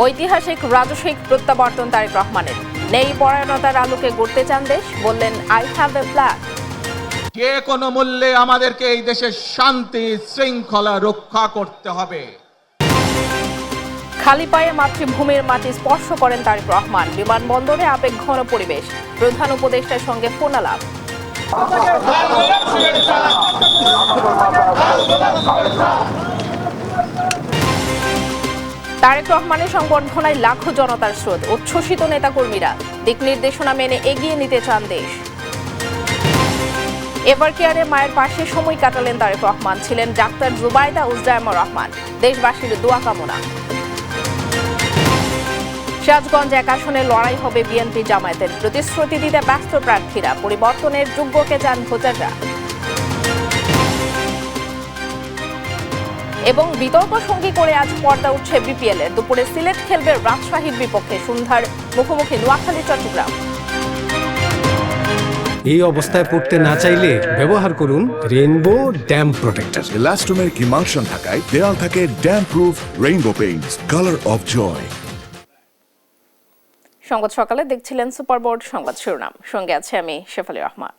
ঐতিহাসিক রাজস্বিক প্রত্যাবর্তন তারেক রহমানের। নেই পরায়ণতার আলোকে গড়তে চান দেশ, বললেন আই হ্যাভ এ প্ল্যান। যে কোনো মূল্যে আমাদেরকে এই দেশের শান্তি শৃঙ্খলা রক্ষা করতে হবে। খালি পায়ে মাতৃভূমির মাটি স্পর্শ করেন তারেক রহমান। বিমানবন্দরে আবেগ ঘন পরিবেশ, প্রধান উপদেষ্টার সঙ্গে ফোন আলাপ। তারেক রহমানের সংবর্ধনায় লাখো জনতার স্রোত, উচ্ছ্বসিত নেতাকর্মীরা। দিক নির্দেশনা মেনে এগিয়ে নিতে চান দেশ। এভার কেয়ারে মায়ের পাশে সময় কাটালেন তারেক রহমান, ছিলেন ডাক্তার জুবাইদা উজজায়মা রহমান। দেশবাসীর দোয়া কামনা। সিরাজগঞ্জ এক আসনে লড়াই হবে বিএনপি জামায়াতের, প্রতিশ্রুতি দিতে ব্যস্ত প্রার্থীরা। পরিবর্তনের যোগ্যকে চান ভোটাররা। এবং বিতর্ক সঙ্গী করে আজ পর্দা উঠছে বিপিএল এর। দুপুরে সিলেট খেলবে রাজশাহীর বিপক্ষে, সন্ধ্যার মুখোমুখি নোয়াখালী চট্টগ্রাম। এই অবস্থায় পড়তে না চাইলে ব্যবহার করুন rainbow damp protector. Elastomer emulsion থাকায় দেয়াল থাকে damp proof rainbow paints, colour of joy. সংবাদ সকালে দেখছিলেন সুপারবোর্ড সংবাদ শিরোনাম, সঙ্গে আছে আমি শেফালি রহমান।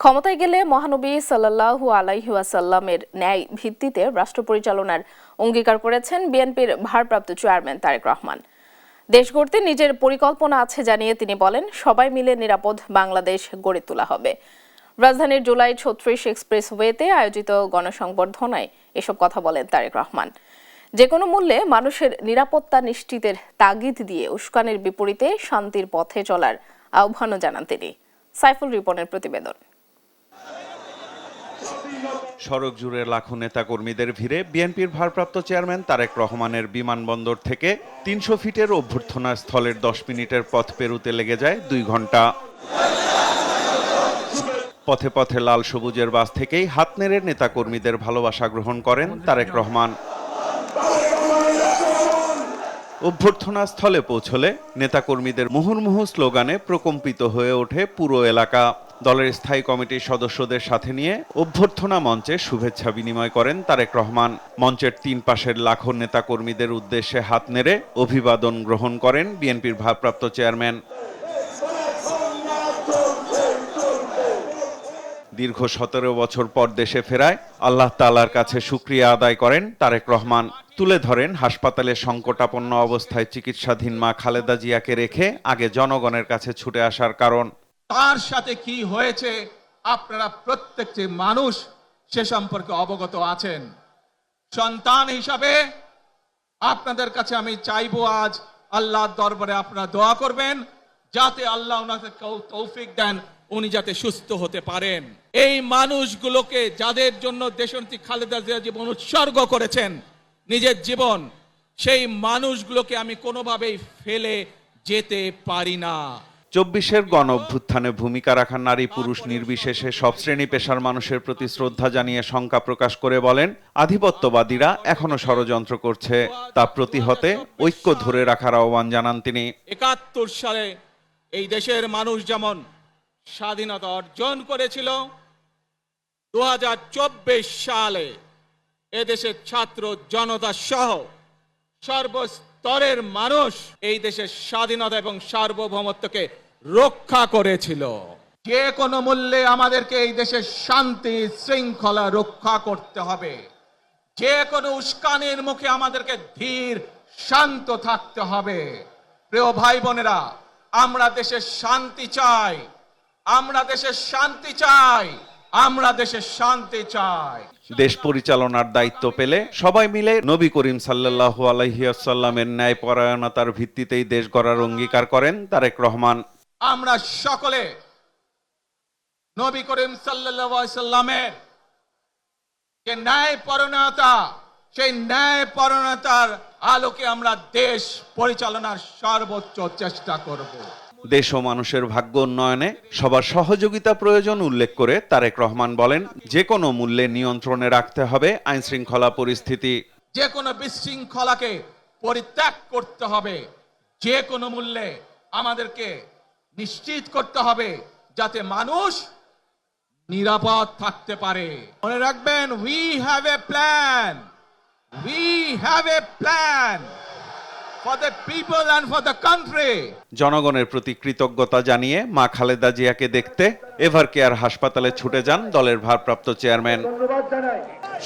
ক্ষমতায় গেলে মহানবী সাল্লাল্লাহু আলাইহি ওয়াসাল্লামের ন্যায় ভিত্তিতে রাষ্ট্র পরিচালনার অঙ্গীকার করেছেন বিএনপির ভারপ্রাপ্ত চেয়ারম্যান তারেক রহমান। দেশ গড়তে নিজের পরিকল্পনা আছে জানিয়ে তিনি বলেন, সবাই মিলে নিরাপদ বাংলাদেশ গড়ে তোলা হবে। রাজধানীর জুলাই ৩৬ এক্সপ্রেসওয়েতে আয়োজিত গণসংবর্ধনায় এসব কথা বলেন তারেক রহমান। যে কোনো মূল্যে মানুষের নিরাপত্তা নিশ্চিতের তাগিদ দিয়ে উস্কানির বিপরীতে শান্তির পথে চলার আহ্বানও জানান তিনি। সাইফুল রিপনের প্রতিবেদন। সড়ক জুড়ে লাখো নেতাকর্মীদের ভিড়ে বিএনপির ভারপ্রাপ্ত চেয়ারম্যান তারেক রহমানের বিমানবন্দর থেকে ৩০০ ফিটের অভ্যর্থনা স্থলের ১০ মিনিটের পথ পেরুতে লেগে যায় ২ ঘন্টা। পথে পথে লাল সবুজের বাস থেকেই হাত নেড়ে নেতাকর্মীদের ভালোবাসা গ্রহণ করেন তারেক রহমান। অভ্যর্থনা স্থলে পৌঁছলে নেতাকর্মীদের মুহুর্মুহু স্লোগানে প্রকম্পিত হয়ে ওঠে পুরো এলাকা। দলের স্থায়ী কমিটির সদস্যদের সাথে নিয়ে অভ্যর্থনা মঞ্চে শুভেচ্ছা বিনিময় করেন তারেক রহমান। মঞ্চের ৩ পাশের লাখো নেতাকর্মীদের উদ্দেশ্যে হাত নেড়ে অভিবাদন গ্রহণ করেন বিএনপির ভারপ্রাপ্ত চেয়ারম্যান। দীর্ঘ ১৭ বছর পর দেশে ফেরায় আল্লাহ তাআলার কাছে শুকরিয়া আদায় করেন তারেক রহমান। তুলে ধরেন হাসপাতালে সংকটাপন্ন অবস্থায় চিকিৎসাধীন মা খালেদা জিয়াকে রেখে আগে জনগণের কাছে ছুটে আসার কারণ। তার সাথে কি হয়েছে আপনারা প্রত্যেকটি মানুষ সে সম্পর্কে অবগত আছেন। সন্তান হিসাবে আপনাদের কাছে আমি চাইবো, আজ আল্লাহর দরবারে আপনারা দোয়া করবেন যাতে আল্লাহ ওনাকে তৌফিক দেন, উনি যাতে সুস্থ হতে পারেন। এই মানুষগুলোকে যাদের জন্য দেশনেত্রী খালেদা জিয়া জীবন উৎসর্গ করেছেন নিজের জীবন, সেই মানুষগুলোকে আমি কোনোভাবেই ফেলে যেতে পারি না। ২৪-এর গণ অভ্যুত্থানে ভূমিকা রাখা নারী পুরুষ নির্বিশেষে সব শ্রেণী পেশার মানুষের প্রতি শ্রদ্ধা জানিয়ে শঙ্কা প্রকাশ করে বলেন, আধিপত্যবাদীরা এখনো ষড়যন্ত্র করছে, তা প্রতিহতে ঐক্য ধরে রাখার আহ্বান জানান তিনি। ৭১ সালে এই দেশের মানুষ যেমন স্বাধীনতা অর্জন করেছিল, ২০২৪ সালে এদেশের ছাত্র জনতা সহ সর্বস্তরের মানুষ এই দেশের স্বাধীনতা এবং সার্বভৌমত্বকে রক্ষা করেছিল। যে কোনো মূল্যে আমাদেরকে এই দেশের শান্তি শৃঙ্খলা রক্ষা করতে হবে। যে কোনো উস্কানির মুখে আমাদেরকে ধীর শান্ত থাকতে হবে। প্রিয় ভাই বোনেরা, আমরা দেশের শান্তি চাই, আমরা দেশের শান্তি চাই, আমরা দেশের শান্তি চাই। দেশ পরিচালনার দায়িত্ব পেলে সবাই মিলে নবী করিম সাল্লাল্লাহু আলাইহি ওয়াসাল্লামের ন্যায় পরায়ণতার ভিত্তিতেই দেশ গড়ার অঙ্গীকার করেন তারেক রহমান। আমরা সকলে নবী করিম সাল্লাল্লাহু আলাইহি ওয়াসাল্লামের যে ন্যায় পরায়ণতা, সেই ন্যায় পরায়ণতার আলোকে আমরা দেশ পরিচালনার সর্বোচ্চ চেষ্টা করব। দেশ ও মানুষের ভাগ্য উন্নয়নে সবার সহযোগিতা প্রয়োজন উল্লেখ করে তারেক রহমান বলেন, যে কোনো মূল্যে নিয়ন্ত্রণে রাখতে হবে আইন শৃঙ্খলা পরিস্থিতি। যে কোনো বিশৃঙ্খলাকে পরিত্যাগ করতে হবে। যে কোনো মূল্যে আমাদেরকে নিশ্চিত করতে হবে যাতে মানুষ নিরাপদ থাকতে পারে। মনে রাখবেন, we have a plan for the people and for the country. জনগণের প্রতি কৃতজ্ঞতা জানিয়ে মা খালেদা জিয়াকে দেখতে এভার কেয়ার হাসপাতালে ছুটে যান দলের ভারপ্রাপ্ত চেয়ারম্যান।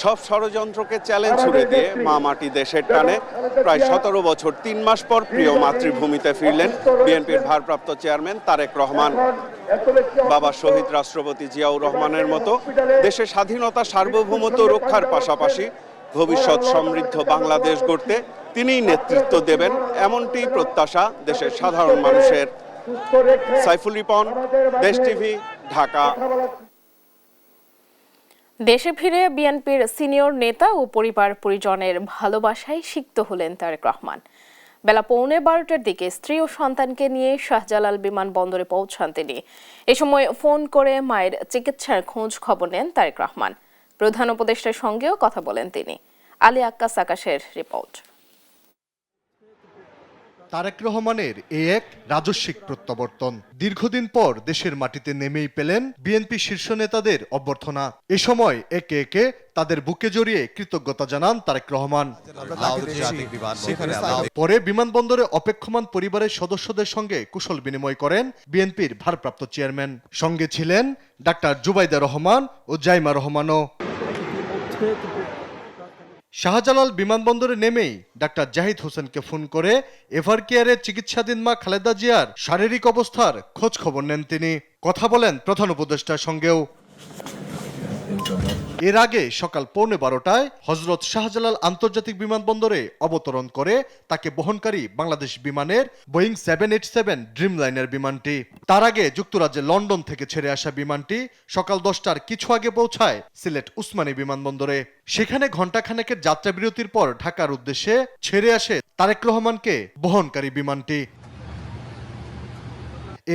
সব ষড়যন্ত্রকে চ্যালেঞ্জ ছুড়ে দিয়ে মা মাটি দেশের টানে প্রায় 17 বছর 3 মাস পর প্রিয় মাতৃভূমিতে ফিরলেন বিএনপির ভারপ্রাপ্ত চেয়ারম্যান তারেক রহমান। বাবা শহীদ রাষ্ট্রপতি জিয়াউর রহমানের মতো দেশের স্বাধীনতা সার্বভৌমত্ব রক্ষার পাশাপাশি ভবিষ্যৎ সমৃদ্ধ বাংলাদেশ গড়তে তিনিই নেতৃত্ব দেবেন, এমনটি প্রত্যাশা দেশের সাধারণ মানুষের। সাইফুল রিপন, দেশ টিভি, ঢাকা। দেশে ফিরে বিএনপির সিনিয়র নেতা ও পরিবার পরিজনের ভালোবাসায় সিক্ত হলেন তারেক রহমান। বেলা 11:15টার দিকে স্ত্রী ও সন্তানকে নিয়ে শাহজালাল বিমানবন্দরে পৌঁছান তিনি। এ সময় ফোন করে মায়ের চিকিৎসার খোঁজ খবর নেন তারেক রহমান। প্রধান উপদেষ্টার সঙ্গেও কথা বলেন তিনি। আলী আক্কাস আকাশের রিপোর্ট। তারেক রহমানের এক রাজস্বিক প্রত্যাবর্তন। দীর্ঘদিন পর দেশের মাটিতে নেমেই পেলেন বিএনপি শীর্ষ নেতাদের অভ্যর্থনা। এ সময় একে একে তাদের বুকে জড়িয়ে কৃতজ্ঞতা জানান তারেক রহমান। পরে বিমানবন্দরে অপেক্ষমান পরিবারের সদস্যদের সঙ্গে কুশল বিনিময় করেন বিএনপির ভারপ্রাপ্ত চেয়ারম্যান। সঙ্গে ছিলেন ডাক্তার জুবাইদা রহমান ও জাইমা রহমানও। শাহজালাল বিমানবন্দরে নেমেই ডাক্তার জাহিদ হোসেনকে ফোন করে এভার কেয়ারে চিকিৎসাধীন মা খালেদা জিয়ার শারীরিক অবস্থার খোঁজ খবর নেন তিনি। কথা বলেন প্রধান উপদেষ্টার সঙ্গেও। এর আগে সকাল 11:15টায় হযরত শাহজালাল আন্তর্জাতিক বিমানবন্দরে অবতরণ করে তাকে বহনকারী বাংলাদেশ বিমানের বোয়িং 787 ড্রিমলাইনার বিমানটি। তার আগে যুক্তরাজ্যের লন্ডন থেকে ছেড়ে আসা বিমানটি সকাল 10টার কিছু আগে পৌঁছায় সিলেট উসমানী বিমানবন্দরে। সেখানে ঘণ্টাখানেকের যাত্রা বিরতির পর ঢাকার উদ্দেশ্যে ছেড়ে আসে তারেক রহমানকে বহনকারী বিমানটি।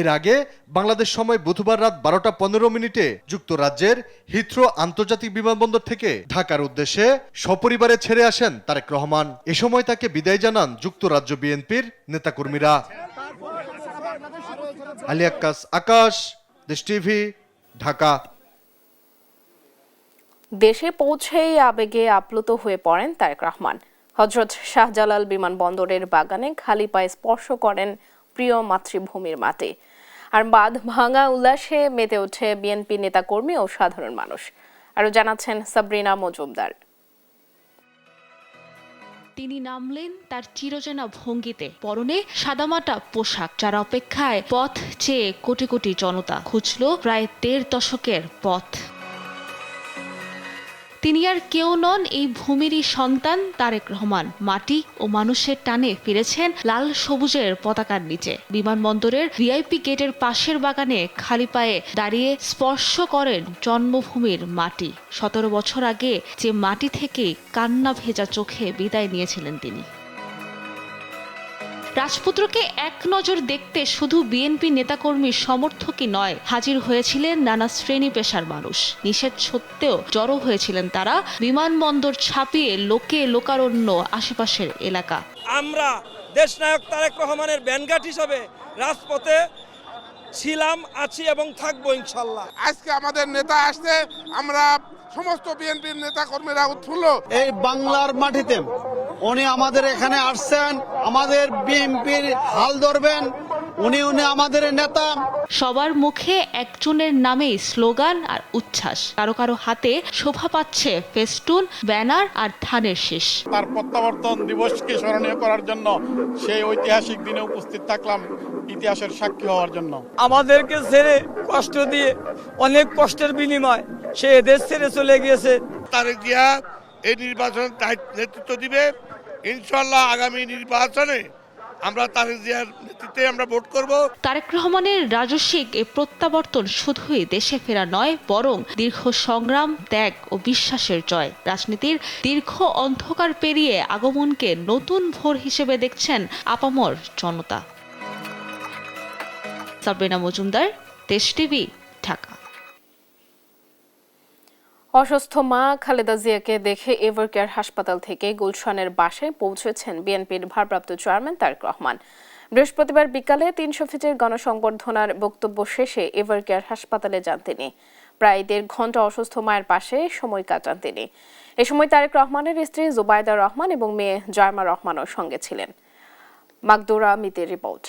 এর আগে বাংলাদেশ সময় বুধবার রাত 12:15 যুক্তরাজ্যের হিথ্রো আন্তর্জাতিক বিমানবন্দর থেকে ঢাকার উদ্দেশ্যে সপরিবারে ছেড়ে আসেন তারেক রহমান। এ সময় তাকে বিদায় জানান যুক্তরাজ্য বিএনপির নেতাকর্মীরা। আলী আক্কাস আকাশ, দেশ টিভি, ঢাকা। দেশে পৌঁছেই আবেগে আপ্লুত হয়ে পড়েন তারেক রহমান। হযরত শাহজালাল বিমানবন্দরের বাগানে খালি পায়ে স্পর্শ করেন প্রিয় মাতৃভূমির মাটি। আর বাঁধ ভাঙা উল্লাসে মেতে ওঠে বিএনপি নেতাকর্মী ও সাধারণ মানুষ। আরো জানাচ্ছেন সাবরিনা মজুমদার। তিনি নামলেন তার চিরচেনা ভঙ্গিতে, পরনে সাদামাটা পোশাক। যার অপেক্ষায় পথ চেয়ে কোটি কোটি জনতা খুঁজল প্রায় 1.5 দশকের পথ। তিনি আর কেউ নন, এই ভূমিরই সন্তান তারেক রহমান। মাটি ও মানুষের টানে ফিরেছেন লাল সবুজের পতাকার নিচে। বিমানবন্দরের ভিআইপি গেটের পাশের বাগানে খালি পায়ে দাঁড়িয়ে স্পর্শ করেন জন্মভূমির মাটি। 17 বছর আগে যে মাটি থেকে কান্না ভেজা চোখে বিদায় নিয়েছিলেন তিনি। রাজপুত্রকে এক নজর দেখতে শুধু বিএনপি নেতাকর্মীর সমর্থকই নয়, হাজির হয়েছিলেন নানা শ্রেণী পেশার মানুষ। নিষেধ সত্ত্বেও জড়ো হয়েছিলেন তারা। বিমানবন্দর ছাপিয়ে লোকে লোকারণ্য আশেপাশের এলাকা। আমরা দেশনায়ক তারেক রহমানের ব্যানগাট হিসাবে রাজপথে ছিলাম, আছি এবং থাকবো ইনশাল্লাহ। আজকে আমাদের নেতা আসছে, আমরা সমস্ত বিএনপির নেতা কর্মীরা উৎফুল্ল। এই বাংলার মাটিতে উনি আমাদের এখানে আসছেন, আমাদের বিএনপির হাল ধরবেন, উনি আমাদের নেতা। সবার মুখে একজনের নামেই স্লোগান আর উচ্ছ্বাস। কারো কারো হাতে শোভা পাচ্ছে ফেস্টুন, ব্যানার আর ধানের শীষ। তার প্রত্যাবর্তন দিবসকে স্মরণীয় করার জন্য সেই ঐতিহাসিক দিনে উপস্থিত থাকলাম, ইতিহাসের সাক্ষী হওয়ার জন্য। আমাদেরকে ছেড়ে কষ্ট দিয়ে অনেক কষ্টের বিনিময় সে দেশ ছেড়ে চলে গিয়েছে। তারেক জিয়া এই নির্বাচন নেতৃত্ব দিবে ইনশাআল্লাহ। আগামী নির্বাচনে আমরা তারেক জিয়ার নেতৃত্বে আমরা ভোট করব। তারেক রহমানের রাজস্বিক এ প্রত্যাবর্তন শুধুই দেশে ফেরা নয়, বরং দীর্ঘ সংগ্রাম, ত্যাগ ও বিশ্বাসের জয়। রাজনীতির দীর্ঘ অন্ধকার পেরিয়ে আগমনকে নতুন ভোর হিসেবে দেখছেন আপামর জনতা। সাবরিনা মজুমদার, দেশ টিভি, ঢাকা। অসুস্থ মা খালেদা জিয়াকে দেখে এভার কেয়ার হাসপাতাল থেকে গুলশানের বাসায় পৌঁছেছেন বিএনপির ভারপ্রাপ্ত চেয়ারম্যান তারেক রহমান। বৃহস্পতিবার বিকালে 300 ফিটের গণসংবর্ধনার বক্তব্য শেষে এভার কেয়ার হাসপাতালে যান তিনি। প্রায় 1.5 ঘন্টা অসুস্থ মায়ের পাশে সময় কাটান তিনি। এ সময় তারেক রহমানের স্ত্রী জুবাইদা রহমান এবং মেয়ে জায়মা রহমানও সঙ্গে ছিলেন। মাকদুরা মিতের রিপোর্ট।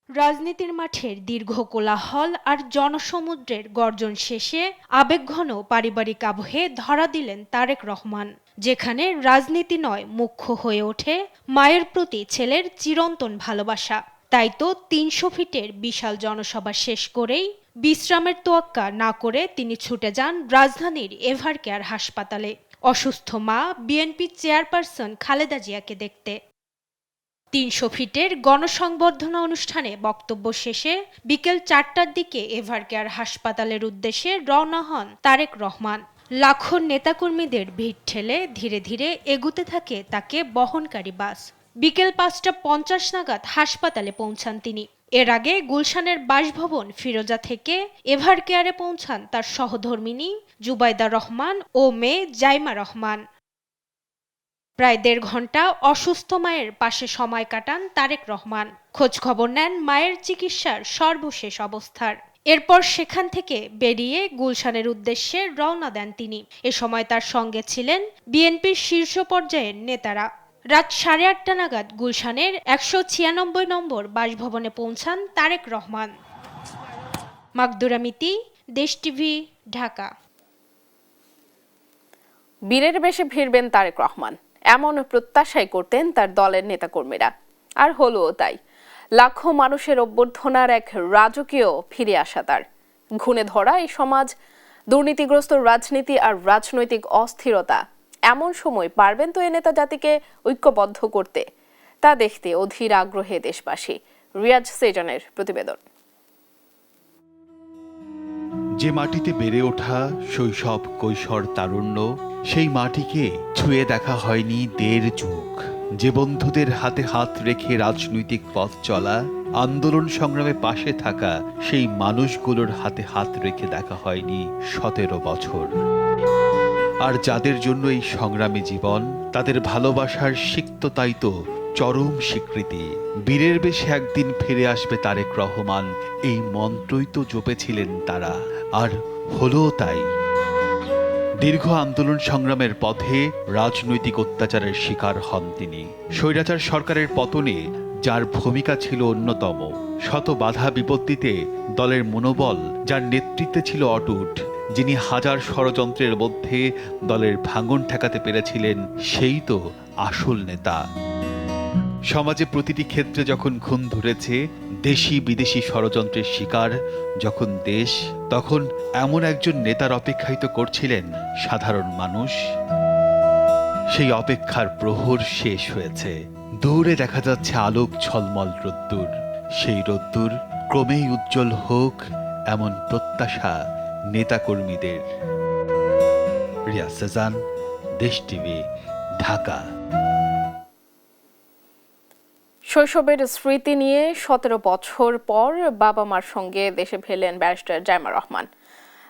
রাজনীতির মাঠের দীর্ঘ কোলাহল আর জনসমুদ্রের গর্জন শেষে আবেগঘন পারিবারিক আবহে ধরা দিলেন তারেক রহমান, যেখানে রাজনীতি নয় মুখ্য হয়ে ওঠে মায়ের প্রতি ছেলের চিরন্তন ভালোবাসা। তাই তো 300 ফিটের বিশাল জনসভা শেষ করেই বিশ্রামের তোয়াক্কা না করে তিনি ছুটে যান রাজধানীর এভারকেয়ার হাসপাতালে অসুস্থ মা বিএনপি চেয়ারপারসন খালেদা জিয়াকে দেখতে। 300 ফিটের গণসংবর্ধনা অনুষ্ঠানে বক্তব্য শেষে বিকেল 4টার দিকে এভারকেয়ার হাসপাতালের উদ্দেশ্যে রওনা হন তারেক রহমান। লাখো নেতাকর্মীদের ভিড় ঠেলে ধীরে ধীরে এগুতে থাকে তাকে বহনকারী বাস। বিকেল 5:50 নাগাদ হাসপাতালে পৌঁছান তিনি। এর আগে গুলশানের বাসভবন ফিরোজা থেকে এভারকেয়ারে পৌঁছান তার সহধর্মিণী জুবাইদা রহমান ও মেয়ে জাইমা রহমান। প্রায় 1.5 ঘন্টা অসুস্থ মায়ের পাশে সময় কাটান তারেক রহমান। খোঁজ খবর নেন মায়ের চিকিৎসার সর্বশেষ অবস্থার। এরপর সেখান থেকে বেরিয়ে গুলশানের উদ্দেশ্যে রওনা দেন তিনি। এ সময় তার সঙ্গে ছিলেন বিএনপির শীর্ষ পর্যায়ের নেতারা। রাত 8:30 নাগাদ গুলশানের 196 নম্বর বাসভবনে পৌঁছান তারেক রহমান। মাকদুরা মিতি, দেশ টিভি, ঢাকা। বীরের বেশে ভিড়বেন তারেক রহমান, এমন প্রত্যাশাই করতেন তার দলের নেতাকর্মীরা, আর হলো তাই। লাখো মানুষের অভ্যর্থনার এক রাজকীয় ফিরে আসা তার। ঘুণে ধরা এই সমাজ, দুর্নীতিগ্রস্ত রাজনীতি আর রাজনৈতিক অস্থিরতা, এমন সময় পারবেন তো এ নেতা জাতিকে ঐক্যবদ্ধ করতে? তা দেখতে অধীর আগ্রহে দেশবাসী। রিয়াজ সেজানের প্রতিবেদন। যে মাটিতে বেড়ে ওঠা শৈশব, কৈশোর, তারুণ্য, সেই মাটিকে ছুঁয়ে দেখা হয়নি 1.5 যুগ। যে বন্ধুদের হাতে হাত রেখে রাজনৈতিক পথ চলা, আন্দোলন সংগ্রামে পাশে থাকা, সেই মানুষগুলোর হাতে হাত রেখে দেখা হয়নি 17 বছর। আর যাদের জন্য এই সংগ্রামী জীবন, তাদের ভালোবাসার সিক্ততাই তো চরম স্বীকৃতি। বীরের বেশে একদিন ফিরে আসবে তারেক রহমান, এই মন্ত্রই তো জপেছিলেন তারা, আর হলো তাই। দীর্ঘ আন্দোলন সংগ্রামের পথে রাজনৈতিক অত্যাচারের শিকার হন তিনি। স্বৈরাচার সরকারের পতনে যার ভূমিকা ছিল অন্যতম, শত বাধা বিপত্তিতে দলের মনোবল যার নেতৃত্বে ছিল অটুট, যিনি হাজার ষড়যন্ত্রের মধ্যে দলের ভাঙন ঠেকাতে পেরেছিলেন, সেই তো আসল নেতা। সমাজে প্রতিটি ক্ষেত্রে যখন ঘুম ধরেছে, দেশি বিদেশি ষড়যন্ত্রের শিকার যখন দেশ, তখন এমন একজন নেতার অপেক্ষাই তো করছিলেন সাধারণ মানুষ। সেই অপেক্ষার প্রহর শেষ হয়েছে। দূরে দেখা যাচ্ছে আলোক ঝলমল রোদ্দুর। সেই রোদ্দুর ক্রমেই উজ্জ্বল হোক, এমন প্রত্যাশা নেতাকর্মীদের। রিয়াজ সেজান, দেশ টিভি, ঢাকা। শৈশবের স্মৃতি নিয়ে 17 বছর পর বাবা মার সঙ্গে দেশে ফিরলেন ব্যারিস্টার জাইমা রহমান।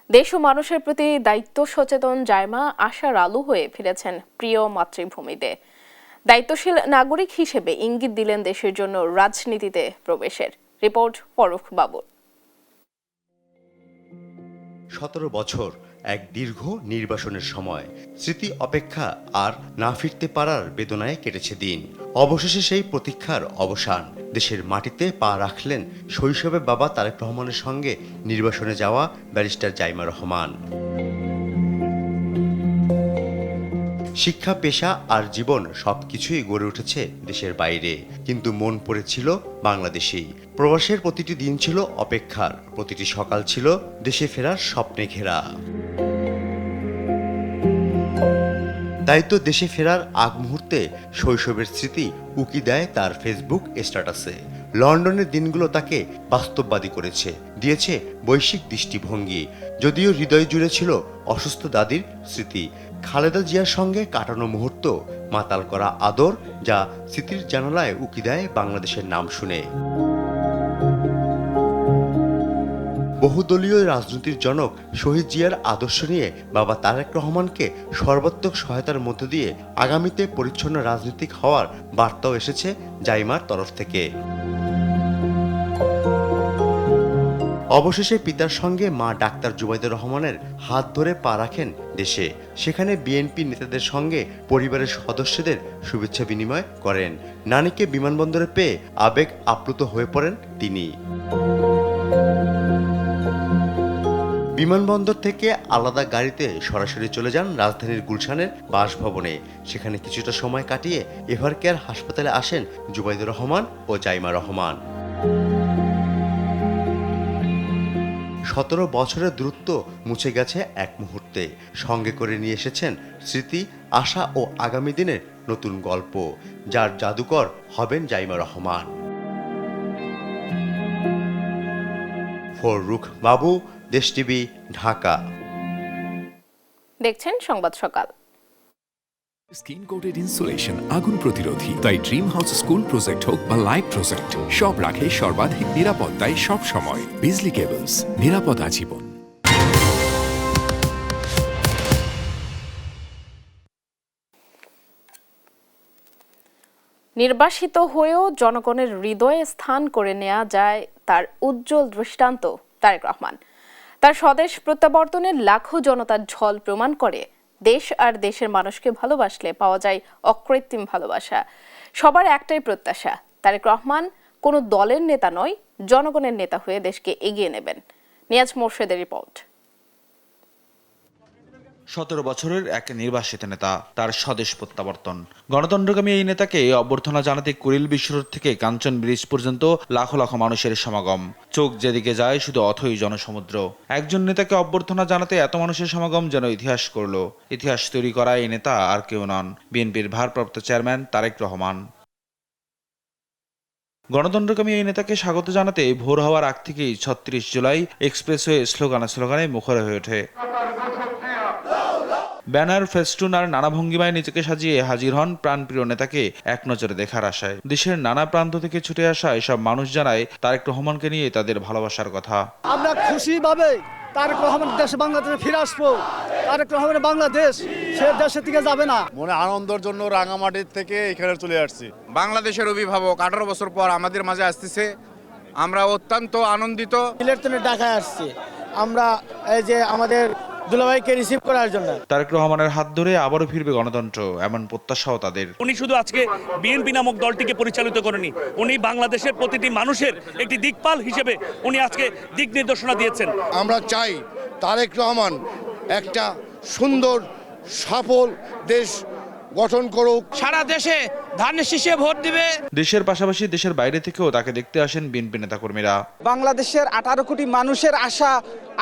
দেশ ও মানুষের প্রতি দায়িত্ব সচেতন জাইমা আশার আলো হয়ে ফিরেছেন প্রিয় মাতৃভূমিতে। দায়িত্বশীল নাগরিক হিসেবে ইঙ্গিত দিলেন দেশের জন্য রাজনীতিতে প্রবেশের। রিপোর্ট ফরুখ বাবুর। 17 বছর এক দীর্ঘ নির্বাসনের সময়, স্মৃতি অপেক্ষা আর না ফিরতে পারার বেদনায় কেটেছে দিন। অবশেষে সেই প্রতীক্ষার অবসান। দেশের মাটিতে পা রাখলেন শৈশবে বাবা তারেক রহমানের সঙ্গে নির্বাসনে যাওয়া ব্যারিস্টার জাইমা রহমান। শিক্ষা, পেশা আর জীবন সবকিছুই গড়ে উঠেছে দেশের বাইরে, কিন্তু মন পড়েছিল বাংলাদেশেই। প্রবাসের প্রতিটি দিন ছিল অপেক্ষার, প্রতিটি সকাল ছিল দেশে ফেরার স্বপ্নে ঘেরা। তাই তো দেশে ফেরার আগ মুহূর্তে শৈশবের স্মৃতি উকি দেয় তার ফেসবুক স্ট্যাটাসে। লন্ডনের দিনগুলো তাকে বাস্তববাদী করেছে, দিয়েছে বৈশ্বিক দৃষ্টিভঙ্গি। যদিও হৃদয় জুড়ে ছিল অসুস্থ দাদির স্মৃতি, খালেদা জিয়ার সঙ্গে কাটানো মুহূর্ত, মাতাল করা আদর, যা স্মৃতির জানালায় উকি দেয় বাংলাদেশের নাম শুনে। বহুদলীয় রাজনীতির জনক শহীদ জিয়ার আদর্শ নিয়ে বাবা তারেক রহমানকে সর্বাত্মক সহায়তার মধ্য দিয়ে আগামীতে পরিচ্ছন্ন রাজনীতিক হওয়ার বার্তাও এসেছে জাইমার তরফ থেকে। অবশেষে পিতার সঙ্গে মা ডাক্তার জুবাইদুর রহমানের হাত ধরে পা রাখেন দেশে। সেখানে বিএনপি নেতাদের সঙ্গে পরিবারের সদস্যদের শুভেচ্ছা বিনিময় করেন। নানিকে বিমানবন্দরে পেয়ে আবেগ আপ্লুত হয়ে পড়েন তিনি। বিমানবন্দর থেকে আলাদা গাড়িতে সরাসরি চলে যান রাজধানীর গুলশানের বাসভবনে। সেখানে কিছুটা সময় কাটিয়ে এভারকেয়ার হাসপাতালে আসেন জুবাইদুর রহমান ও জাইমা রহমান। 17 বছরের দূরত্ব মুছে গেছে এক মুহূর্তে। সঙ্গে করে নিয়ে এসেছেন স্মৃতি, আশা ও আগামী দিনের নতুন গল্প, যার জাদুকর হবেন জাইমা রহমান। ফররুখ বাবু, দেশ টিভি, ঢাকা। দেখছেন সংবাদ সকাল। স্কিন কোটেড ইনসুলেশন আগুন প্রতিরোধী, তাই ড্রিম হাউস স্কুল প্রজেক্ট হোক বা লাইফ প্রজেক্ট, সব রাখে সর্বাধিক নিরাপত্তায় সব সময়। বিজলি কেবলস, নিরাপদ আজীবন। নির্বাসিত হয়েও জনগণের হৃদয়ে স্থান করে নেওয়া যায় তার উজ্জ্বল দৃষ্টান্ত তারেক রহমান। তার স্বদেশ প্রত্যাবর্তনের লাখো জনতার ঝল প্রমাণ করে দেশ আর দেশের মানুষকে ভালোবাসলে পাওয়া যায় অকৃত্রিম ভালোবাসা। সবার একটাই প্রত্যাশা, তারেক রহমান কোনো দলের নেতা নয়, জনগণের নেতা হয়ে দেশকে এগিয়ে নেবেন। নিয়াজ মোর্শেদের রিপোর্ট। 17 বছরের এক নির্বাসিত নেতা, তার স্বদেশ প্রত্যাবর্তন। গণতন্ত্রকামী এই নেতাকে অভ্যর্থনা জানাতে কুড়িল বিশ্বরোড থেকে কাঞ্চন ব্রিজ পর্যন্ত লাখো লাখো মানুষের সমাগম। চোখ যেদিকে যায় শুধু অথই জনসমুদ্র। একজন নেতাকে অভ্যর্থনা জানাতে এত মানুষের সমাগম যেন ইতিহাস করলো। ইতিহাস তৈরি করা এই নেতা আর কেউ নন, বিএনপির ভারপ্রাপ্ত চেয়ারম্যান তারেক রহমান। গণতন্ত্রকামী এই নেতাকে স্বাগত জানাতে ভোর হওয়ার আগ থেকেই 36 জুলাই এক্সপ্রেসওয়ে স্লোগানে মুখর হয়ে ওঠে। ব্যানার, ফেস্টুন আর নানা ভঙ্গিমায় নিজেকে সাজিয়ে হাজির হন প্রাণপ্রিয় নেতাকে এক নজরে দেখার আশায়। দেশের নানা প্রান্ত থেকে ছুটে আসা এসব মানুষ জানায় তারেক রহমানকে নিয়ে তাদের ভালোবাসার কথা। আমরা খুশিভাবে তারেক রহমান দেশে বাংলাদেশে ফিরে আসবো। তারেক রহমানের বাংলাদেশ, সে দেশে থেকে যাবে না। মনে আনন্দের জন্য রাঙামাটির থেকে এখানে চলে আসছি। বাংলাদেশের অভিভাবক 18 বছর পর আমাদের মাঝে আসতেছে, আমরা অত্যন্ত আনন্দিত। ইলেকট্রনে ঢাকায় আসছি আমরা, এই যে আমাদের দুলাভাইকে রিসিভ করার জন্য। তারেক রহমানের হাত ধরে আবারও ফিরবে গণতন্ত্র, এমন প্রত্যাশাও তাদের। উনি শুধু আজকে বিএনপি নামক দলটিকে পরিচালিত করেনি, উনি বাংলাদেশের প্রতিটি মানুষের একটি দিকপাল হিসেবে উনি আজকে দিক নির্দেশনা দিয়েছেন। আমরা চাই তারেক রহমান একটা সুন্দর সফল দেশ গঠন করুক, সারা দেশে ধানের শীষে ভোট দিবে। দেশের পাশাপাশি দেশের বাইরে থেকেও তাকে দেখতে আসেন বিএনপি নেতাকর্মীরা। বাংলাদেশের 18 কোটি মানুষের আশা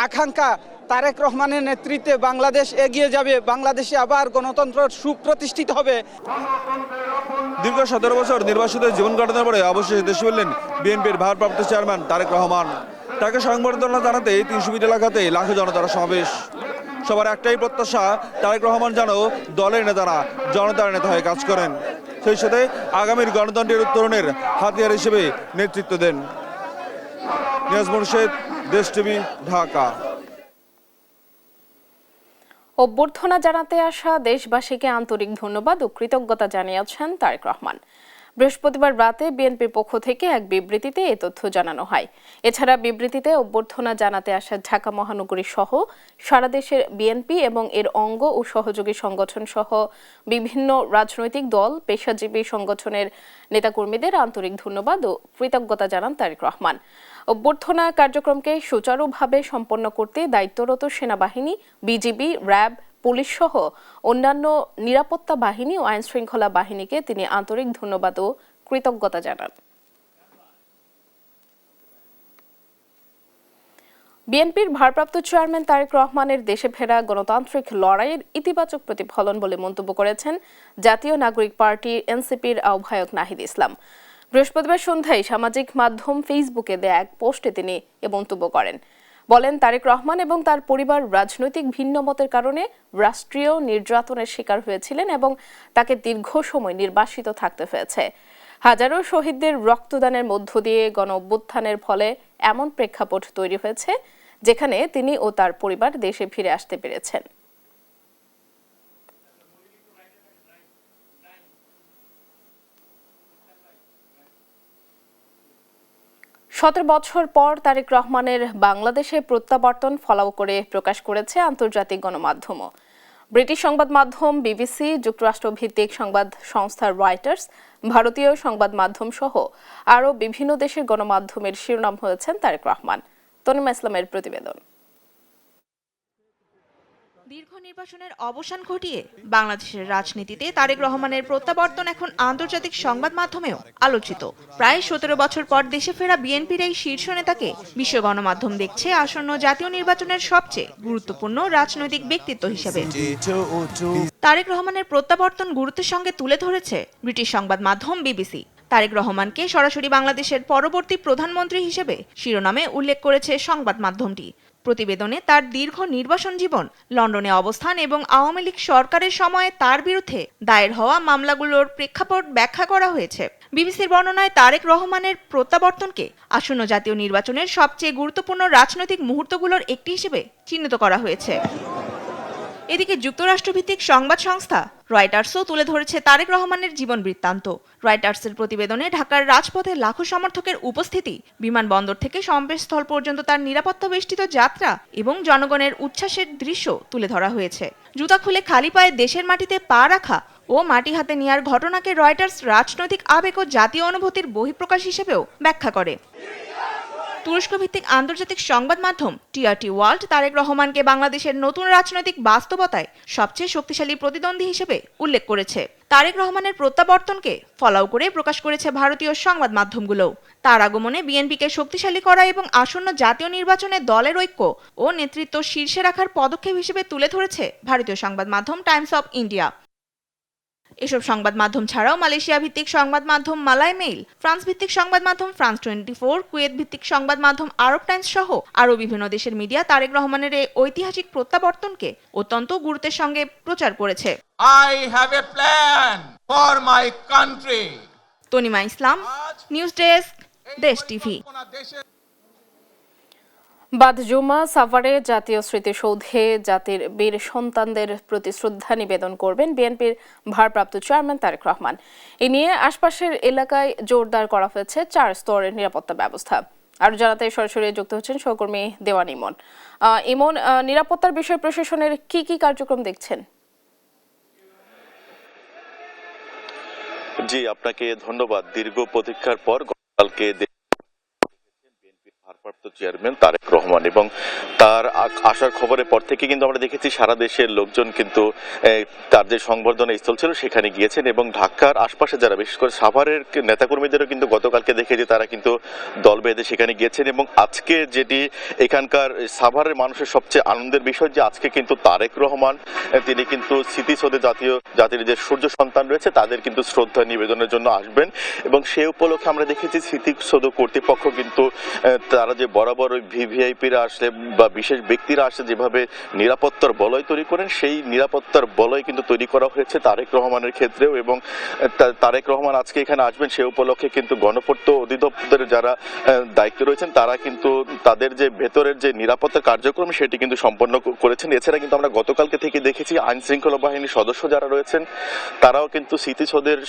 আকাঙ্ক্ষা, তারেক রহমানের নেতৃত্বে বাংলাদেশ এগিয়ে যাবে, বাংলাদেশে আবার গণতন্ত্র সুপ্রতিষ্ঠিত হবে। দীর্ঘ 17 বছর নির্বাসিত জীবন কাটানোর পরে অবশেষে দেশে ফিরলেন বিএনপির ভারপ্রাপ্ত চেয়ারম্যান তারেক রহমান। তাকে সংবর্ধনা জানাতে 300 ফিট এলাকাতে লাখো জনতার সমাবেশ। সবার একটাই প্রত্যাশা, তারেক রহমান যেন দলের নেতা না, জনতার নেতা হয়ে কাজ করেন, সেই সাথে আগামীর গণতন্ত্রের উত্তরণের হাতিয়ার হিসেবে নেতৃত্ব দেন। নিয়াজ মোর্শেদ, দেশ টিভি, ঢাকা। অভ্যর্থনা জানাতে আসা দেশবাসীকে আন্তরিক ধন্যবাদ ও কৃতজ্ঞতা জানিয়েছেন তারেক রহমান। বৃহস্পতিবার রাতে বিএনপির পক্ষ থেকে এক বিবৃতিতে এ তথ্য জানানো হয়। এছাড়া বিবৃতিতে অভ্যর্থনা জানাতে আসা ঢাকা মহানগরী সহ সারা দেশের বিএনপি এবং এর অঙ্গ ও সহযোগী সংগঠন সহ বিভিন্ন রাজনৈতিক দল, পেশাজীবী সংগঠনের নেতাকর্মীদের আন্তরিক ধন্যবাদ ও কৃতজ্ঞতা জানান তারেক রহমান। অভ্যর্থনা কার্যক্রমকে সুচারুভাবে সম্পন্ন করতে দায়িত্বরত সেনাবাহিনী, বিজিবি, র্যাব, পুলিশ সহ অন্যান্য নিরাপত্তা বাহিনী ও আইনশৃঙ্খলা বাহিনীকে তিনি আন্তরিক ধন্যবাদ ও কৃতজ্ঞতা জানান। বিএনপির ভারপ্রাপ্ত চেয়ারম্যান তারেক রহমানের দেশে ফেরা গণতান্ত্রিক লড়াইয়ের ইতিবাচক প্রতিফলন বলে মন্তব্য করেছেন জাতীয় নাগরিক পার্টি এনসিপির আহ্বায়ক নাহিদ ইসলাম। বৃহস্পতিবার সন্ধ্যায় সামাজিক মাধ্যম ফেসবুকে দেয়া এক পোস্টে তিনি এ মন্তব্য করেন। বলেন, তারেক রহমান এবং তার পরিবার রাজনৈতিক ভিন্নমতের কারণে রাষ্ট্রীয় নির্যাতনের শিকার হয়েছিলেন এবং তাকে দীর্ঘ সময় নির্বাসিত থাকতে হয়েছে। হাজারো শহীদদের রক্তদানের মধ্য দিয়ে গণ অভ্যুত্থানের ফলে এমন প্রেক্ষাপট তৈরি হয়েছে যেখানে তিনি ও তার পরিবার দেশে ফিরে আসতে পেরেছেন। 17 বছর পর তারেক রহমানের বাংলাদেশে প্রত্যাবর্তন ফলাও করে প্রকাশ করেছে আন্তর্জাতিক গণমাধ্যমও। ব্রিটিশ সংবাদ মাধ্যম বিবিসি, যুক্তরাষ্ট্র ভিত্তিক সংবাদ সংস্থা রয়টার্স, ভারতীয় সংবাদ মাধ্যম সহ আরও বিভিন্ন দেশের গণমাধ্যমের শিরোনাম হয়েছেন তারেক রহমান। তনিমা ইসলামের প্রতিবেদন। দীর্ঘ নির্বাচনের অবসান ঘটিয়ে বাংলাদেশের রাজনীতিতে তারেক রহমানের প্রত্যাবর্তন এখন আন্তর্জাতিক সংবাদ মাধ্যমেও আলোচিত। প্রায় 17 বছর পর দেশে ফেরা বিএনপির এই শীর্ষ নেতাকে বিশ্ব গণমাধ্যম দেখছে আসন্ন জাতীয় নির্বাচনের সবচেয়ে গুরুত্বপূর্ণ রাজনৈতিক ব্যক্তিত্ব হিসেবে। তারেক রহমানের প্রত্যাবর্তন গুরুত্বের সঙ্গে তুলে ধরেছে ব্রিটিশ সংবাদ মাধ্যম বিবিসি। তারেক রহমানকে সরাসরি বাংলাদেশের পরবর্তী প্রধানমন্ত্রী হিসেবে শিরোনামে উল্লেখ করেছে সংবাদ মাধ্যমটি। প্রতিবেদনে তার দীর্ঘ নির্বাসন জীবন, লন্ডনে অবস্থান এবং আওয়ামী লীগ সরকারের সময়ে তার বিরুদ্ধে দায়ের হওয়া মামলাগুলোর প্রেক্ষাপট ব্যাখ্যা করা হয়েছে। বিবিসির বর্ণনায় তারেক রহমানের প্রত্যাবর্তনকে আসন্ন জাতীয় নির্বাচনের সবচেয়ে গুরুত্বপূর্ণ রাজনৈতিক মুহূর্তগুলোর একটি হিসেবে চিহ্নিত করা হয়েছে। এদিকে যুক্তরাষ্ট্রভিত্তিক সংবাদ সংস্থা রয়টার্সও তুলে ধরেছে তারেক রহমানের জীবন বৃত্তান্ত। রয়টার্সের প্রতিবেদনে ঢাকার রাজপথে লাখো সমর্থকের উপস্থিতি, বিমানবন্দর থেকে সমাবেশস্থল পর্যন্ত তার নিরাপত্তা বেষ্টিত যাত্রা এবং জনগণের উচ্ছ্বাসের দৃশ্য তুলে ধরা হয়েছে। জুতা খুলে খালি পায়ে দেশের মাটিতে পা রাখা ও মাটি হাতে নেওয়ার ঘটনাকে রয়টার্স রাজনৈতিক আবেগ ও জাতীয় অনুভূতির বহিঃপ্রকাশ হিসেবেও ব্যাখ্যা করে। তুরস্ক ভিত্তিক আন্তর্জাতিক সংবাদ মাধ্যম টিআরটি ওয়ার্ল্ড তারেক রহমানকে বাংলাদেশের নতুন রাজনৈতিক বাস্তবতায় সবচেয়ে শক্তিশালী প্রতিদ্বন্দ্বী হিসেবে উল্লেখ করেছে। তারেক রহমানের প্রত্যাবর্তনকে ফলাও করে প্রকাশ করেছে ভারতীয় সংবাদ মাধ্যমগুলো। তার আগমনে বিএনপিকে শক্তিশালী করা এবং আসন্ন জাতীয় নির্বাচনে দলের ঐক্য ও নেতৃত্ব শীর্ষে রাখার পদক্ষেপ হিসেবে তুলে ধরেছে ভারতীয় সংবাদ মাধ্যম টাইমস অব ইন্ডিয়া। এসব সংবাদ মাধ্যম ছাড়াও মালয়েশিয়া ভিত্তিক সংবাদ মাধ্যম মালাই মেইল, ফ্রান্স ভিত্তিক সংবাদ মাধ্যম ফ্রান্স 24, কুয়েত ভিত্তিক সংবাদ মাধ্যম আরব টাইমস সহ আরও বিভিন্ন দেশের মিডিয়া তারেক রহমানের এই ঐতিহাসিক প্রত্যাবর্তনকে অত্যন্ত গুরুত্বের সঙ্গে প্রচার করেছে। I have a plan for my country. Tanima Islam, news desk, দেশ টিভি। বাদ জুমা সাভারে জাতীয় স্মৃতিসৌধে জাতির বীর সন্তানদের প্রতি শ্রদ্ধা নিবেদন করবেন বিএনপির ভারপ্রাপ্ত চেয়ারম্যান তারেক রহমান। এ নিয়ে আশপাশের এলাকায় জোরদার করা হয়েছে 4 স্তরের নিরাপত্তা ব্যবস্থা। আরো জানাতে সরাসরি যুক্ত হচ্ছেন সহকর্মী দেওয়ান ইমন। ইমন, নিরাপত্তার বিষয়ে প্রশাসনের কি কি কার্যক্রম দেখছেন? জি, আপনাকে ধন্যবাদ। দীর্ঘ প্রতীক্ষার পর গতকালকে ভারপ্রাপ্ত চেয়ারম্যান তারেক রহমান এবং তার আসার খবরের পর থেকে কিন্তু আমরা দেখেছি সারা দেশের লোকজন কিন্তু তার যে সংবর্ধনা স্থল ছিল সেখানে গিয়েছেন এবং ঢাকার আশপাশে যারা বিশেষ করে সাভারের নেতাকর্মীদেরও কিন্তু গতকালকে দেখেছি তারা কিন্তু দল বেঁধে সেখানে গিয়েছেন। এবং আজকে যেটি এখানকার সাভারের মানুষের সবচেয়ে আনন্দের বিষয় যে আজকে কিন্তু তারেক রহমান তিনি কিন্তু স্মৃতিসৌধে জাতির যে সূর্য সন্তান রয়েছে তাদের কিন্তু শ্রদ্ধা নিবেদনের জন্য আসবেন এবং সে উপলক্ষে আমরা দেখেছি স্মৃতিসৌধ কর্তৃপক্ষ কিন্তু তারা যে বরাবর ওই ভিভিআইপিরা আসলে বা বিশেষ ব্যক্তিরা আসে যেভাবে নিরাপত্তার বলয় তৈরি করেন সেই নিরাপত্তার বলয় কিন্তু তৈরি করা হয়েছে তারেক রহমানের ক্ষেত্রেও। এবং তারেক রহমান আজকে এখানে আসবেন সে উপলক্ষে কিন্তু গণপূর্ত অধিদপ্তরের যারা দায়িত্ব রয়েছেন তারা কিন্তু তাদের যে ভেতরের যে নিরাপত্তা কার্যক্রম সেটি কিন্তু সম্পন্ন করেছেন। এছাড়া কিন্তু আমরা গতকালকে থেকে দেখেছি আইন শৃঙ্খলা বাহিনীর সদস্য যারা রয়েছেন তারাও কিন্তু স্মৃতিসৌধের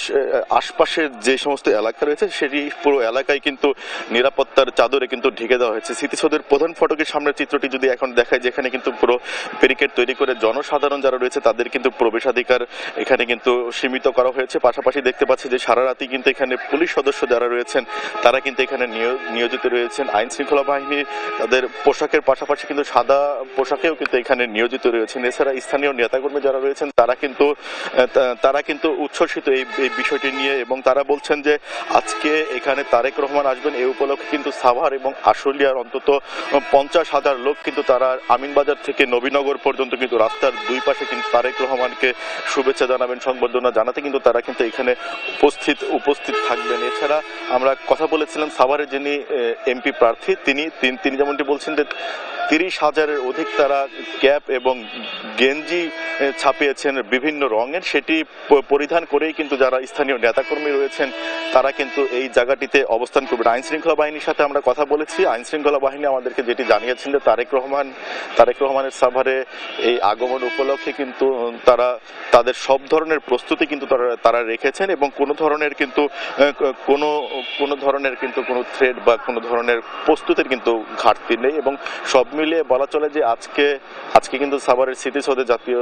আশপাশের যে সমস্ত এলাকা রয়েছে সেটি পুরো এলাকায় কিন্তু নিরাপত্তার চাদরে কিন্তু ঢেকে দেওয়া হয়েছে। স্মৃতিসৌধের প্রধান ফটকের সামনের চিত্রটি যদি এখন দেখায় যেখানে কিন্তু পুরো ব্যারিকেড তৈরি করে জনসাধারণ যারা রয়েছে তাদের কিন্তু প্রবেশাধিকার এখানে কিন্তু সীমিত করা হয়েছে। পাশাপাশি দেখতে পাচ্ছি যে সারা রাতি কিন্তু এখানে পুলিশ সদস্য যারা রয়েছেন তারা কিন্তু এখানে নিয়োজিত রয়েছেন। আইন শৃঙ্খলা বাহিনী তাদের পোশাকের পাশাপাশি কিন্তু সাদা পোশাকেও কিন্তু এখানে নিয়োজিত রয়েছেন। এছাড়া স্থানীয় নেতাকর্মী যারা রয়েছেন তারা কিন্তু উচ্ছ্বসিত এই বিষয়টি নিয়ে এবং তারা বলছেন যে আজকে এখানে তারেক রহমান আসবেন এই উপলক্ষে কিন্তু সাভার এবং আশুলিয়ার অন্তত 50,000 লোক কিন্তু তারা আমিনবাজার থেকে নবীনগর পর্যন্ত কিন্তু রাস্তার দুই পাশে কিন্তু তারেক রহমানকে শুভেচ্ছা জানাবেন, সংবর্ধনা জানাতে কিন্তু তারা কিন্তু এখানে উপস্থিত থাকবেন। এছাড়া আমরা কথা বলেছিলাম সাভারের যিনি এমপি প্রার্থী তিনি যেমনটি বলছেন যে 30,000-এর অধিক তারা ক্যাপ এবং গেঞ্জি ছাপিয়েছেন বিভিন্ন রঙের, সেটি পরিধান করেই কিন্তু যারা স্থানীয় নেতাকর্মী রয়েছেন তারা কিন্তু এই জায়গাটিতে অবস্থান করবেন। আইন শৃঙ্খলা বাহিনীর সাথে আমরা কথা বলেছি। আইন শৃঙ্খলা বাহিনী আমাদেরকে যেটি জানিয়েছেন যে তারেক রহমানের সাভারে এই আগমন উপলক্ষে কিন্তু তারা তাদের সব ধরনের প্রস্তুতি কিন্তু তারা রেখেছেন এবং কোনো ধরনের কোনো থ্রেড বা কোনো ধরনের প্রস্তুতির কিন্তু ঘাটতি নেই এবং সব মিলিয়ে বলা চলে যে আজকে কিন্তু সাভারের স্মৃতিসৌধে জাতীয়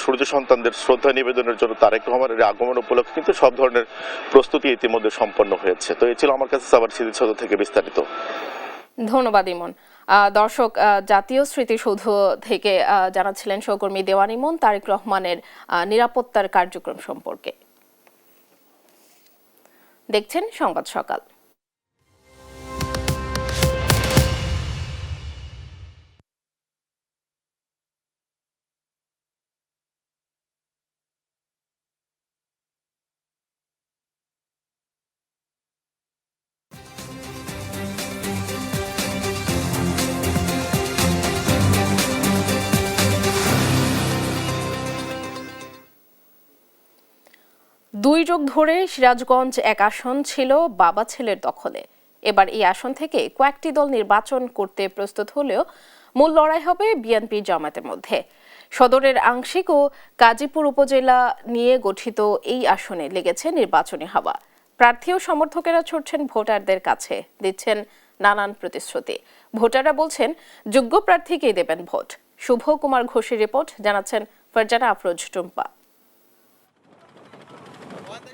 সূর্য সন্তানদের শ্রদ্ধা নিবেদনের জন্য তারেক রহমানের আগমন উপলক্ষে কিন্তু সব ধরনের প্রস্তুতি ইতিমধ্যে সম্পন্ন হয়েছে। তো এই ছিল আমার কাছে সাভার স্মৃতিসৌধ থেকে বিস্তারিত। ধন্যবাদ ইমন। দর্শক, জাতীয় স্মৃতিসৌধ থেকে জানাচ্ছিলেন সহকর্মী দেওয়ান ইমন তারেক রহমানের নিরাপত্তার কার্যক্রম সম্পর্কে। দেখছেন সংবাদ সকাল। দুই যুগ ধরে সিরাজগঞ্জ এক আসন ছিল বাবা ছেলের দখলে। এবার এই আসন থেকে কয়েকটি দল নির্বাচন করতে প্রস্তুত হলেও মূল লড়াই হবে বিএনপি জামায়াতের মধ্যে। সদরের আংশিক ও গাজীপুর উপজেলা নিয়ে গঠিত এই আসনে লেগেছে নির্বাচনী হাওয়া। প্রার্থী ও সমর্থকেরা ছুটছেন ভোটারদের কাছে, দিচ্ছেন নানান প্রতিশ্রুতি। ভোটাররা বলছেন যোগ্য প্রার্থীকেই দেবেন ভোট। শুভ কুমার ঘোষের রিপোর্ট, জানাচ্ছেন ফারজানা আফরোজ টুম্পা।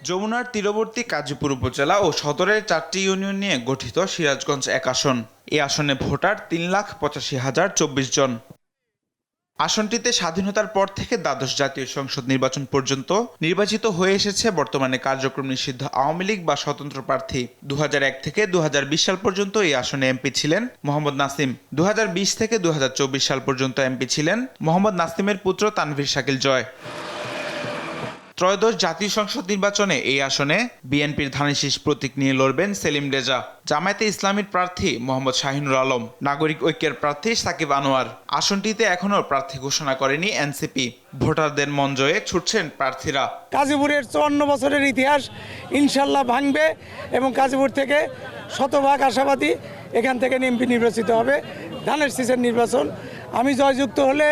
যমুনার তীরবর্তী গাজীপুর উপজেলা ও সদরের 4টি ইউনিয়ন নিয়ে গঠিত সিরাজগঞ্জ এক আসন। এই আসনে ভোটার 3,85,024 জন। আসনটিতে স্বাধীনতার পর থেকে দ্বাদশ জাতীয় সংসদ নির্বাচন পর্যন্ত নির্বাচিত হয়ে এসেছে বর্তমানে কার্যক্রম নিষিদ্ধ আওয়ামী লীগ বা স্বতন্ত্র প্রার্থী। 2001 থেকে 2020 সাল পর্যন্ত এই আসনে এমপি ছিলেন মোহাম্মদ নাসিম। 2020 থেকে 2024 সাল পর্যন্ত এমপি ছিলেন মোহাম্মদ নাসিমের পুত্র তানভীর শাকিল জয়। ত্রয়োদশ জাতীয় সংসদ নির্বাচনে এই আসনে বিএনপির ধানের শীষ প্রতীক নিয়ে লড়বেন সেলিম রেজা, জামায়াতে ইসলামীর প্রার্থী মোহাম্মদ শাহিনুর আলম, নাগরিক ঐক্যের প্রার্থী সাকিব আনোয়ার। আসনটিতে এখনও প্রার্থী ঘোষণা করেনি এনসিপি। ভোটারদের মন জয়ে ছুটছেন প্রার্থীরা। গাজীপুরের 54 বছরের ইতিহাস ইনশাল্লাহ ভাঙবে এবং গাজীপুর থেকে শতভাগ আশাবাদী এখান থেকে এমপি নির্বাচিত হবে। ধানের শীষের নির্বাচন, আমি জয়যুক্ত হলে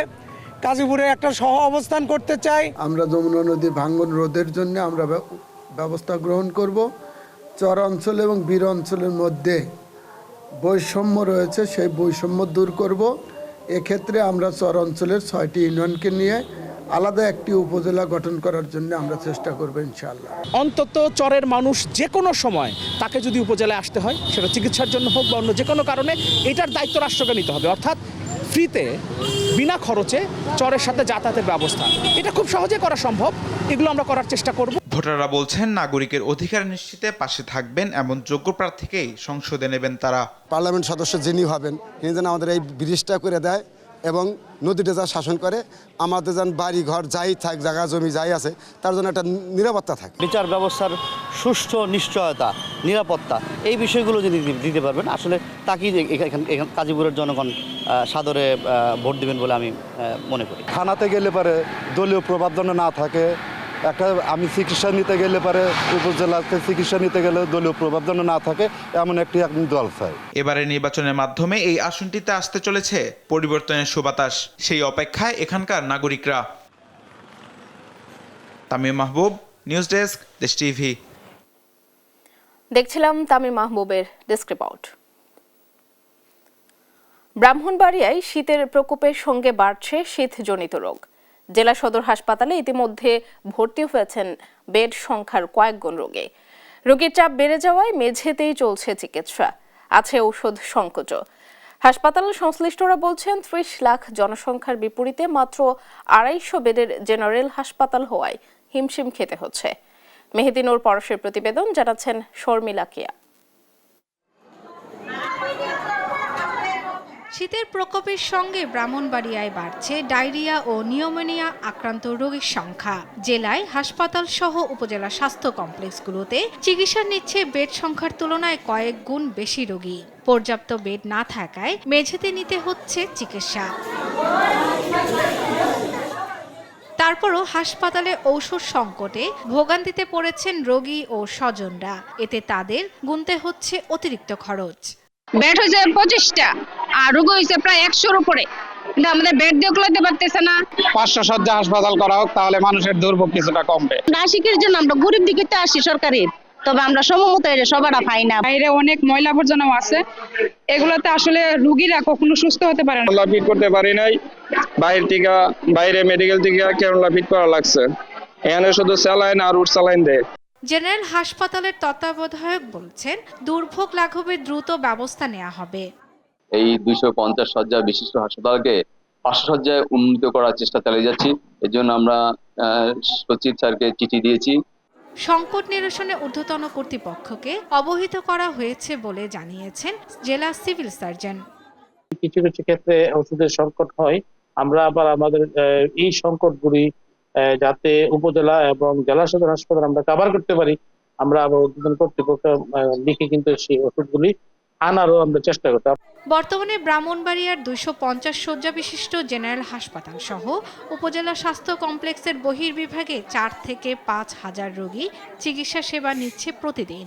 গাজীপুরে একটা সহ অবস্থান করতে চাই। আমরা যমুনা নদী ভাঙ্গন রোধের জন্য আমরা ব্যবস্থা গ্রহণ করব। চর অঞ্চল এবং বীর অঞ্চলের মধ্যে বৈষম্য রয়েছে, সেই বৈষম্য দূর করব। এক্ষেত্রে আমরা চর অঞ্চলের 6টি ইউনিয়নকে নিয়ে আলাদা একটি উপজেলা গঠন করার জন্য আমরা চেষ্টা করব ইনশাআল্লাহ। অন্তত চরের মানুষ যে কোনো সময় তাকে যদি উপজেলায় আসতে হয়, সেটা চিকিৎসার জন্য হোক বা অন্য যে কোনো কারণে, এটার দায়িত্ব রাষ্ট্রকে নিতে হবে। অর্থাৎ ফ্রিতে বিনা খরচে চরের সাথে যাতায়াতের ব্যবস্থা, এটা খুব সহজে করা সম্ভব। এগুলো আমরা করার চেষ্টা করব। ভোটাররা বলছেন নাগরিকের অধিকার নিশ্চিতে পাশে থাকবেন এমন যোগ্য প্রার্থীকেই সংসদে নেবেন তারা। পার্লামেন্ট সদস্য যিনি হবেন তিনি যেন আমাদের এই ব্রিজটা করে দেয় এবং নদীটা যা শাসন করে, আমাদের যেন বাড়ি ঘর যাই থাক, জায়গা জমি যাই আছে তার জন্য একটা নিরাপত্তা থাকে। বিচার ব্যবস্থার সুষ্ঠু নিশ্চয়তা, নিরাপত্তা, এই বিষয়গুলো যদি দিতে পারবেন, আসলে তাকেই গাজীপুরের জনগণ সাদরে ভোট দেবেন বলে আমি মনে করি। থানাতে গেলে পারে দলীয় প্রভাব যেন না থাকে, একটা আমি চিকিৎসা নিতে গেলে পারে উপজেলাতে চিকিৎসা নিতে গেলে দলীয় প্রভাব যেন না থাকে, এমন একটি দল চাই। এবারে নির্বাচনের মাধ্যমে এই আসনটিতে আসতে চলেছে পরিবর্তনের সুবাতাস, সেই অপেক্ষায় এখানকার নাগরিকরা। তামিম মাহবুব, নিউজ ডেস্ক, দেশ টিভি। দেখছিলাম তামিম মাহবুবের ডেস্ক রিপোর্ট। ব্রাহ্মণবাড়িয়ায় শীতের প্রকোপের সঙ্গে বাড়ছে শীতজনিত রোগ। জেলা সদর হাসপাতালে ইতিমধ্যে ভর্তি হয়েছেন বেড সংখ্যার কয়েক গুণ রোগী। রোগীর চাপ বেড়ে যাওয়ায় মেঝেতেই চলছে চিকিৎসা, আছে ঔষধ সংকটও। হাসপাতাল সংশ্লিষ্টরা বলছেন 30 লাখ জনসংখ্যার বিপরীতে মাত্র 250 বেডের জেনারেল হাসপাতাল হওয়ায় হিমশিম খেতে হচ্ছে। মেহেদী নূর পরশের প্রতিবেদন, জানাচ্ছেন শর্মিলা কিয়া। শীতের প্রকোপের সঙ্গে ব্রাহ্মণবাড়িয়ায় বাড়ছে ডায়রিয়া ও নিউমোনিয়া আক্রান্ত রোগীর সংখ্যা। জেলায় হাসপাতাল সহ উপজেলা স্বাস্থ্য কমপ্লেক্সগুলোতে চিকিৎসা নিচ্ছে বেড সংখ্যার তুলনায় কয়েক গুণ বেশি রোগী। পর্যাপ্ত বেড না থাকায় মেঝেতে নিতে হচ্ছে চিকিৎসা। তারপরও হাসপাতালে ঔষধ সংকটে ভোগান্তিতে পড়েছেন রোগী ও স্বজনরা। এতে তাদের গুনতে হচ্ছে অতিরিক্ত খরচ। বেড হয়েছে 25টা আর রোগী হয়েছে প্রায় 100-র উপরে, কিন্তু আমাদের বেড দিয়ে খুলাতে পারতেছে না। 500 শয্যা হাসপাতাল করা হোক, তাহলে মানুষের দুর্ভোগ কিছুটা কমবে। নাসিকের জন্য আমরা গরিব দিকে তো আসি সরকারের, তবে আমরা সময়মতো সবারা পাই না। বাইরে অনেক ময়লা আবর্জনা আছে, এগুলোতে আসলে রোগীরা কখনো সুস্থ হতে পারে না। ফিট করতে পারি নাই, বাইরে মেডিকেল থেকে কেরলা ফিট করা লাগছে। এখানে শুধু স্যালাইন আর উড স্যালাইন দেয়। জেনারেল হাসপাতালের তত্ত্বাবধায়ক বলছেন, দুর্ভোগ লাঘবে দ্রুত ব্যবস্থা নেওয়া হবে। এই 250 শয্যা বিশিষ্ট হাসপাতালকে 500 শয্যায় উন্নীত করার চেষ্টা চালিয়ে যাচ্ছি। এর জন্য আমরা সচিব স্যারকে চিঠি দিয়েছি। সংকট নিরসনে ঊর্ধ্বতন কর্তৃপক্ষকে অবহিত করা হয়েছে বলে জানিয়েছেন জেলা সিভিল সার্জন। কিছু কিছু ক্ষেত্রে ওষুধের সংকট হয়, আমরা আবার আমাদের এই সংকটগুলি যাতে উপজেলা এবং জেলা সদর হাসপাতাল আমরা কভার করতে পারি, আমরা আবার ঊর্ধ্বতন কর্তৃপক্ষ লিখে কিন্তু সেই ওষুধগুলি আনারও আমরা চেষ্টা করতাম। বর্তমানে ব্রাহ্মণবাড়িয়ার 250 শয্যা বিশিষ্ট জেনারেল হাসপাতাল সহ উপজেলা স্বাস্থ্য কমপ্লেক্সের বহির্বিভাগে 4 থেকে 5 হাজার রোগী চিকিৎসা সেবা নিচ্ছে প্রতিদিন।